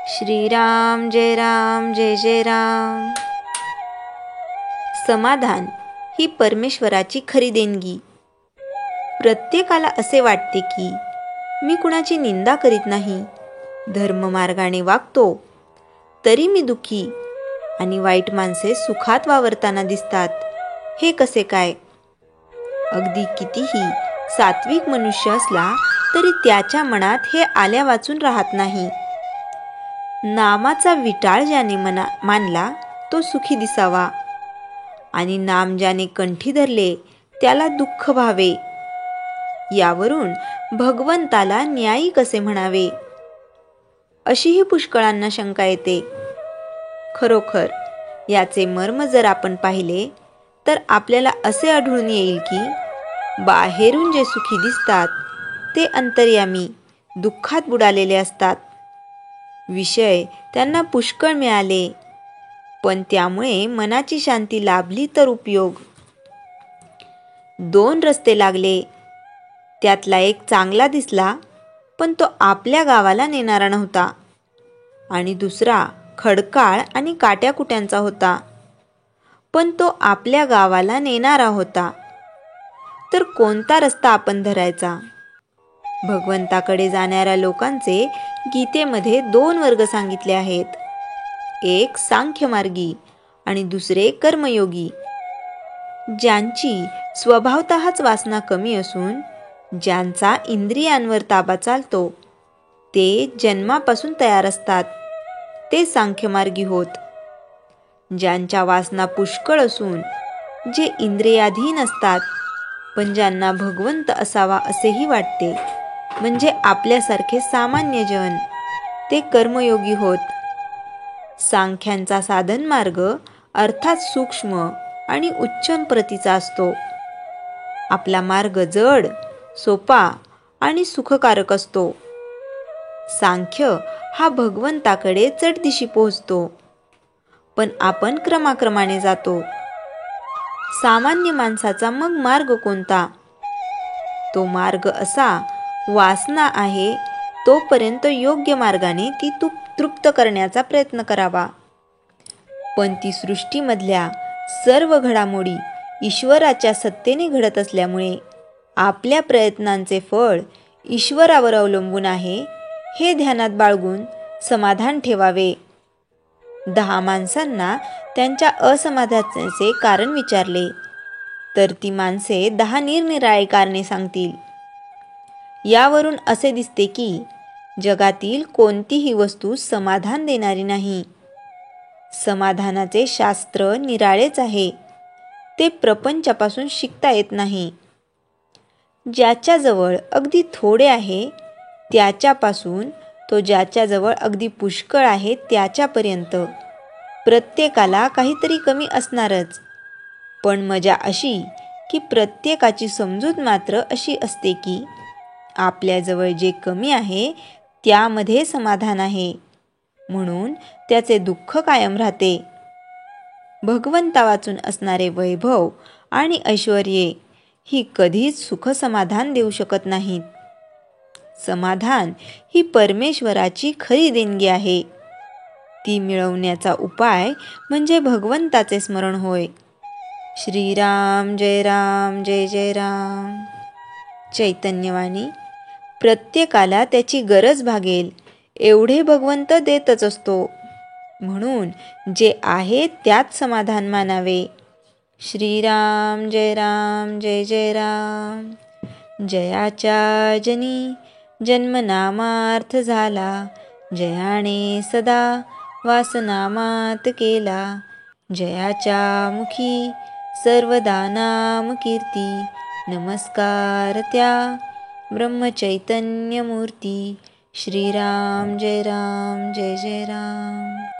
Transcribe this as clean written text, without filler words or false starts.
श्रीराम जय जय राम। समाधान ही परमेश्वराची खरी देणगी। प्रत्येकाला असे वाटते की मी कुणाची निंदा करीत नाही, धर्ममार्गाने वागतो, तरी मी दुःखी आणि वाईट माणसे सुखात वावरताना दिसतात। हे कसे काय? अगदी कितीही सात्विक मनुष्य असला तरी त्याच्या मनात हे आल्या वाचून राहत नाही। नामाचा विटाळ ज्याने मानला तो सुखी दिसावा आणि नाम ज्याने कंठी धरले त्याला दुःख व्हावे। यावरून भगवंताला न्यायी कसे म्हणावे, अशीही पुष्कळांना शंका येते। खरोखर याचे मर्म जर आपण पाहिले तर आपल्याला असे आढळून येईल की बाहेरून जे सुखी दिसतात ते अंतर्यामी दुःखात बुडालेले असतात। विषय त्यांना पुष्कळ मिळाले, पण त्यामुळे मनाची शांती लाभली तर उपयोग। दोन रस्ते लागले, त्यातला एक चांगला दिसला, पण तो आपल्या गावाला नेणारा नव्हता, आणि दुसरा खडकाळ आणि काट्याकुट्यांचा होता, पण तो आपल्या गावाला नेणारा होता। तर कोणता रस्ता आपण धरायचा? भगवंताकडे जाणाऱ्या लोकांचे गीतेमध्ये दोन वर्ग सांगितले आहेत, एक सांख्यमार्गी आणि दुसरे कर्मयोगी। ज्यांची स्वभावतःच वासना कमी असून ज्यांचा इंद्रियांवर ताबा चालतो ते जन्मापासून तयार असतात, ते सांख्यमार्गी होत। ज्यांच्या वासना पुष्कळ असून जे इंद्रियाधीन असतात, पण ज्यांना भगवंत असावा असेही वाटते, म्हणजे आपल्यासारखे सामान्य जन, ते कर्मयोगी होत। सांख्यांचा साधन मार्ग अर्थात सूक्ष्म आणि उच्च प्रतीचा असतो। आपला मार्ग जड, सोपा आणि सुखकारक असतो। सांख्य हा भगवंताकडे चढदिशी पोहोचतो, पण आपण क्रमाक्रमाने जातो। सामान्य माणसाचा मग मार्ग कोणता? तो मार्ग असा, वासना आहे तोपर्यंत योग्य मार्गाने ती तृप्त करण्याचा प्रयत्न करावा। पण ती सृष्टीमधल्या सर्व घडामोडी ईश्वराच्या सत्तेने घडत असल्यामुळे आपल्या प्रयत्नांचे फळ ईश्वरावर अवलंबून आहे, हे ध्यानात बाळगून समाधान ठेवावे। 10 माणसांना त्यांच्या असमाधानाचे कारण विचारले तर ती माणसे 10 निरनिराळी कारणे सांगतील। यावरून असे दिसते की जगातील कोणतीही वस्तू समाधान देणारी नाही। समाधानाचे शास्त्र निराळेच आहे, ते प्रपंचापासून शिकता येत नाही। ज्याच्याजवळ अगदी थोडे आहे त्याच्यापासून तो ज्याच्याजवळ अगदी पुष्कळ आहे त्याच्यापर्यंत प्रत्येकाला काहीतरी कमी असणारच। पण मजा अशी की प्रत्येकाची समजूत मात्र अशी असते की आपल्याजवळ जे कमी आहे त्यामध्ये समाधान आहे, म्हणून त्याचे दुःख कायम राहते। भगवंतावाचून असणारे वैभव आणि ऐश्वर्ये ही कधीच सुख समाधान देऊ शकत नाहीत। समाधान ही परमेश्वराची खरी देणगी आहे। ती मिळवण्याचा उपाय म्हणजे भगवंताचे स्मरण होय। श्रीराम जय जय राम। चैतन्यवाणी प्रत्येकाला त्याची गरज भागेल एवढे भगवंत देतच असतो, म्हणून जे आहे त्यात समाधान मानावे। श्रीराम जय जय राम। जयाच्या जनी जन्मनामार्थ झाला, जयाने सदा वासनामात केला। जयाच्या मुखी सर्वदा नाम कीर्ती, नमस्कार त्या ब्रह्मचैतन्य मूर्ती। श्रीराम जय जय राम।